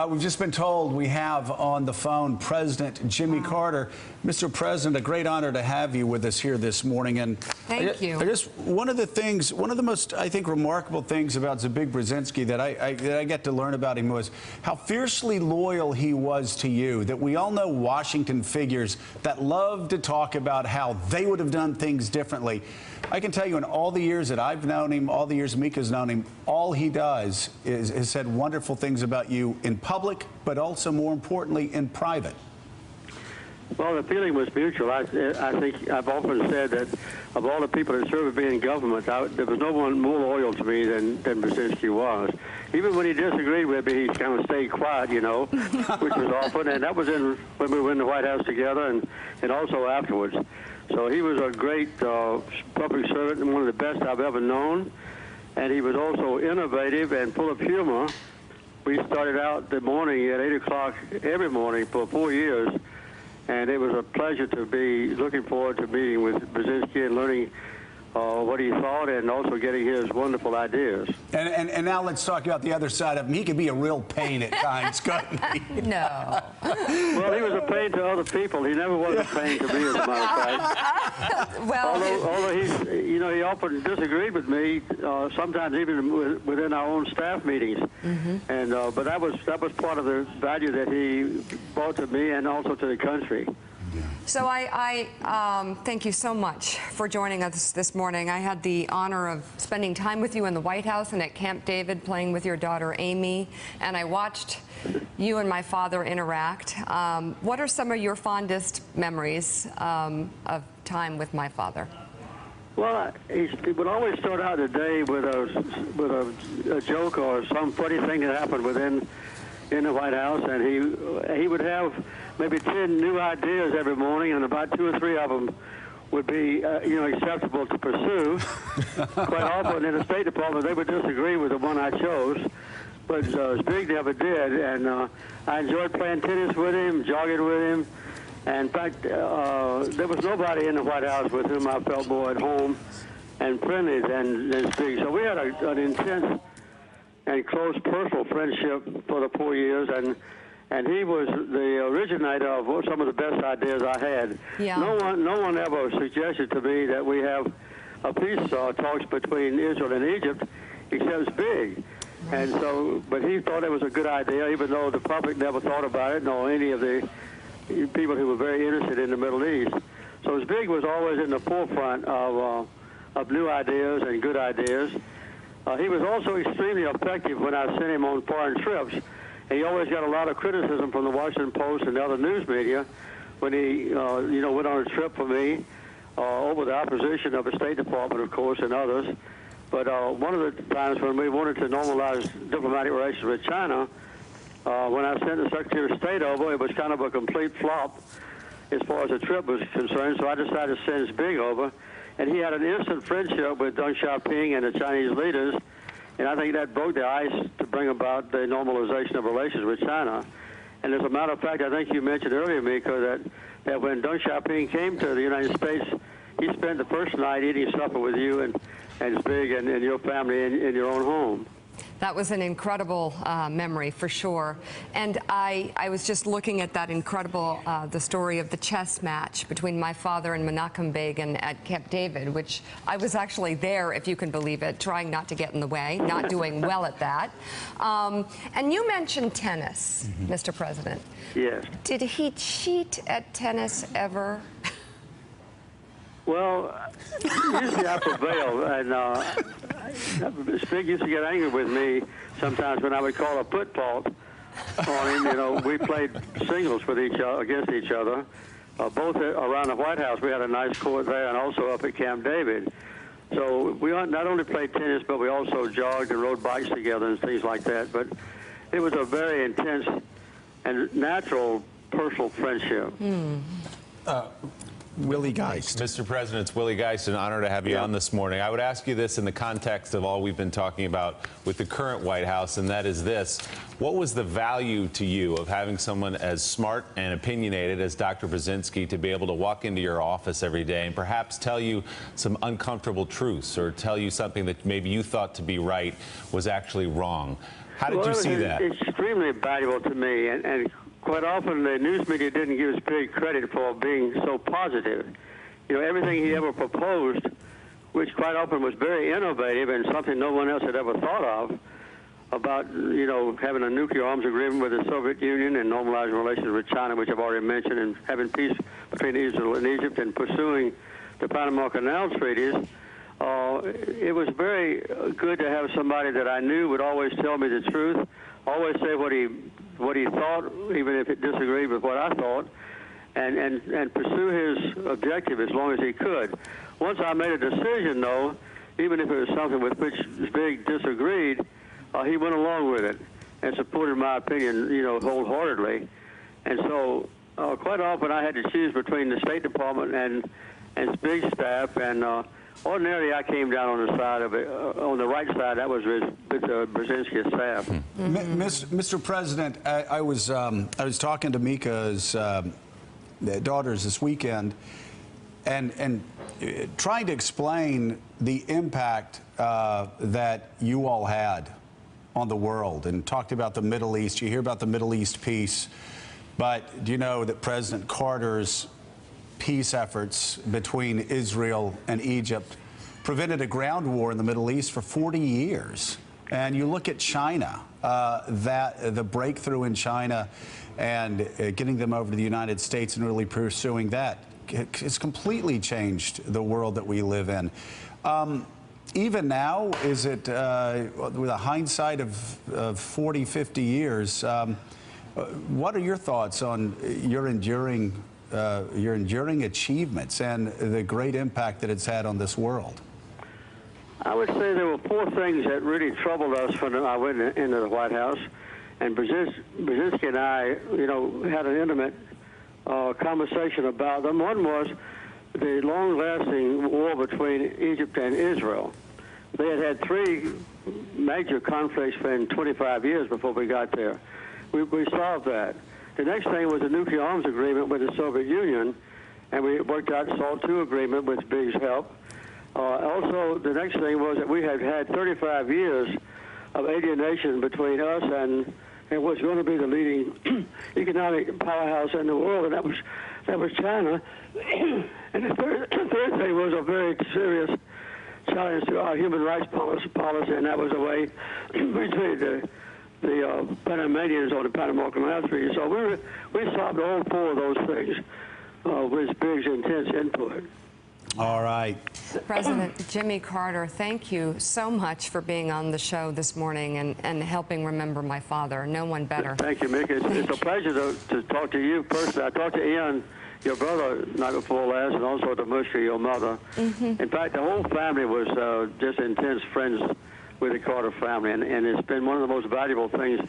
We've just been told we have on the phone President Jimmy Carter. Mr. President, a great honor to have you with us here this morning. And Thank you. One of the most, I think, remarkable things about Zbigniew Brzezinski that I get to learn about him was how fiercely loyal he was to you. That we all know Washington figures that love to talk about how they would have done things differently. I can tell you in all the years that I've known him, all the years Mika's known him, all he does is said wonderful things about you in public, but also more importantly in private. Well, the feeling was mutual. I think I've often said that of all the people that serve me in government, there was no one more loyal to me than Brzezinski was. Even when he disagreed with me, he kind of stayed quiet, you know, which was often. And that was when we were in the White House together and also afterwards. So he was a great public servant and one of the best I've ever known. And he was also innovative and full of humor. We started out the morning at 8 o'clock every morning for 4 years. And it was a pleasure to be looking forward to meeting with Brzezinski and learning what he thought and also getting his wonderful ideas. And now let's talk about the other side of him. He could be a real pain at times, couldn't he? No. Well, he was a pain to other people. He never was a pain to me, as a matter of fact. Well, although he often disagreed with me, sometimes even within our own staff meetings. And but that was part of the value that he brought to me and also to the country. So I thank you so much for joining us this morning. I had the honor of spending time with you in the White House and at Camp David playing with your daughter Amy, and I watched you and my father interact. What are some of your fondest memories of time with my father? Well, he would always start out the day with a joke or some funny thing that happened in the White House, and he would have maybe 10 new ideas every morning, and about 2 or 3 of them would be acceptable to pursue. Quite often in the State Department, they would disagree with the one I chose, but Zbigniew never did, and I enjoyed playing tennis with him, jogging with him. And in fact, there was nobody in the White House with whom I felt more at home and friendly than Zbigniew. So we had an intense and close personal friendship for the 4 years, and he was the originator of some of the best ideas I had. Yeah. No one ever suggested to me that we have a peace talks between Israel and Egypt, except Zbigniew. And so, but he thought it was a good idea, even though the public never thought about it, nor any of the people who were very interested in the Middle East. So Zbigniew was always in the forefront of new ideas and good ideas. He was also extremely effective when I sent him on foreign trips. And he always got a lot of criticism from the Washington Post and the other news media when he, went on a trip for me over the opposition of the State Department, of course, and others. But one of the times when we wanted to normalize diplomatic relations with China, when I sent the Secretary of State over, it was kind of a complete flop as far as the trip was concerned. So I decided to send Zbigniew over. And he had an instant friendship with Deng Xiaoping and the Chinese leaders, and I think that broke the ice to bring about the normalization of relations with China. And as a matter of fact, I think you mentioned earlier, Mika, that when Deng Xiaoping came to the United States, he spent the first night eating supper with you and Zbigniew and your family in your own home. That was an incredible memory, for sure. And I was just looking at that incredible, the story of the chess match between my father and Menachem Begin at Camp David, which I was actually there, if you can believe it, trying not to get in the way, not doing well at that. And you mentioned tennis, Mr. President. Yes. Did he cheat at tennis ever? Well, usually I prevail, and Zbigniew used to get angry with me sometimes when I would call a foot fault on him. We played singles with against each other, both around the White House. We had a nice court there, and also up at Camp David. So we not only played tennis, but we also jogged and rode bikes together and things like that. But it was a very intense and natural personal friendship. Willie Geist. Mr. President, it's Willie Geist, an honor to have you on this morning. I would ask you this in the context of all we've been talking about with the current White House, and that is this. What was the value to you of having someone as smart and opinionated as Dr. Brzezinski to be able to walk into your office every day and perhaps tell you some uncomfortable truths or tell you something that maybe you thought to be right was actually wrong? How did you see that? Extremely valuable to me, and quite often the news media didn't give us big credit for being so positive. You know, everything he ever proposed, which quite often was very innovative and something no one else had ever thought of, about, you know, having a nuclear arms agreement with the Soviet Union and normalizing relations with China, which I've already mentioned, and having peace between Israel and Egypt, and pursuing the Panama Canal treaties. It was very good to have somebody that I knew would always tell me the truth, always say what he thought, even if it disagreed with what I thought, and pursue his objective as long as he could. Once I made a decision, though, even if it was something with which Zbig disagreed, he went along with it and supported my opinion, you know, wholeheartedly. And so quite often I had to choose between the State Department and Zbig's staff, and ordinarily I came down on the side of it, on the right side. That was with Brzezinski's staff. Mr. President, I was talking to Mika's daughters this weekend, and trying to explain the impact that you all had on the world, and talked about the Middle East. You hear about the Middle East peace, but do you know that President Carter's peace efforts between Israel and Egypt prevented a ground war in the Middle East for 40 years? And you look at China, the breakthrough in China and getting them over to the United States and really pursuing that, it's completely changed the world that we live in. Even now, is it, with a hindsight of 40, 50 years, what are your thoughts on your enduring achievements and the great impact that it's had on this world? I would say there were four things that really troubled us when I went into the White House, and Brzezinski and I, you know, had an intimate conversation about them. One was the long-lasting war between Egypt and Israel. They had three major conflicts for 25 years before we got there. We solved that. The next thing was a nuclear arms agreement with the Soviet Union, and we worked out a SALT II agreement with Zbig's help. Also, the next thing was that we had had 35 years of alienation between us and what's going to be the leading economic powerhouse in the world, and that was China. And the third thing was a very serious challenge to our human rights policy, and that was the way we treated the Panamanians on the Panama Canal Treaty. So we solved all four of those things with Zbig's intense input. All right. President Jimmy Carter, thank you so much for being on the show this morning and helping remember my father. No one better. Thank you, Mick. It's a pleasure to talk to you personally. I talked to Ian, your brother, night before last, and also to Musha, your mother. In fact, the whole family was just intense friends with the Carter family, and it's been one of the most valuable things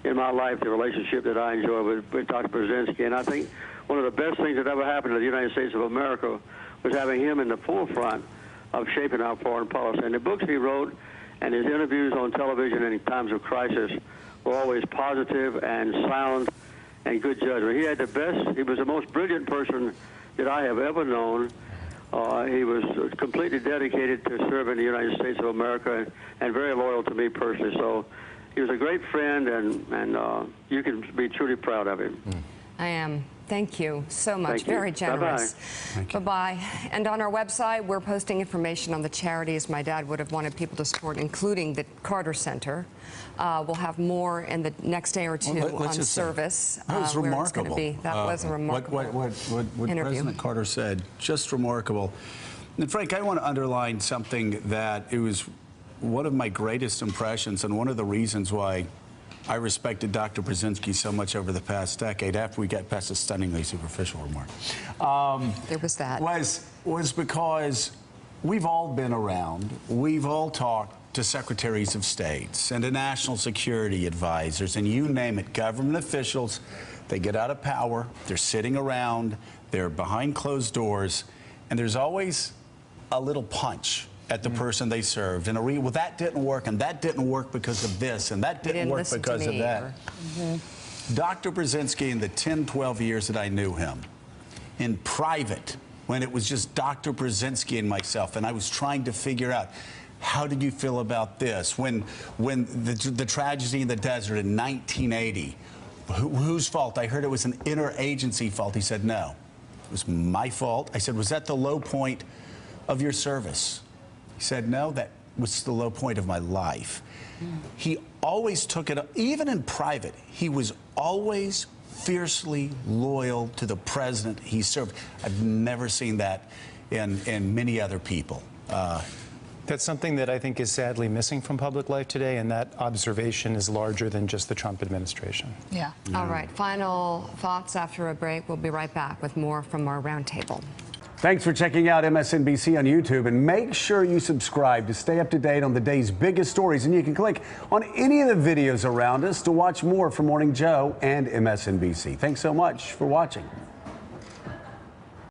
in my life, the relationship that I enjoy with Dr. Brzezinski. And I think one of the best things that ever happened to the United States of America was having him in the forefront of shaping our foreign policy. And the books he wrote and his interviews on television in times of crisis were always positive and sound and good judgment. He had the best, he was the most brilliant person that I have ever known. He was completely dedicated to serving the United States of America and very loyal to me personally. So he was a great friend, and you can be truly proud of him. I am. Thank you so much. Very generous. Bye-bye. And on our website, we're posting information on the charities my dad would have wanted people to support, including the Carter Center. We'll have more in the next day or two on service. That was remarkable. That was a remarkable what interview. President Carter said, just remarkable. And Frank, I want to underline something that it was one of my greatest impressions and one of the reasons why I respected Dr. Brzezinski so much over the past decade, after we got past a stunningly superficial remark. There was that. Was because we've all been around. We've all talked to secretaries of states and to national security advisors, and you name it, government officials. They get out of power. They're sitting around. They're behind closed doors, and there's always a little punch at the person they served. And well, that didn't work, and that didn't work because of this, and that didn't work because of that. Dr. Brzezinski, in the 10, 12 years that I knew him, in private, when it was just Dr. Brzezinski and myself, and I was trying to figure out, How did you feel about this? When the tragedy in the desert in 1980, whose fault? I heard it was an interagency fault. He said, no, it was my fault. I said, was that the low point of your service? He said, no, that was the low point of my life. He always took it up, even in private, he was always fiercely loyal to the president he served. I've never seen that in many other people. That's something that I think is sadly missing from public life today, and that observation is larger than just the Trump administration. Yeah. All right. Final thoughts after a break. We'll be right back with more from our roundtable. Thanks for checking out MSNBC on YouTube, and make sure you subscribe to stay up to date on the day's biggest stories. And you can click on any of the videos around us to watch more from Morning Joe and MSNBC. Thanks so much for watching.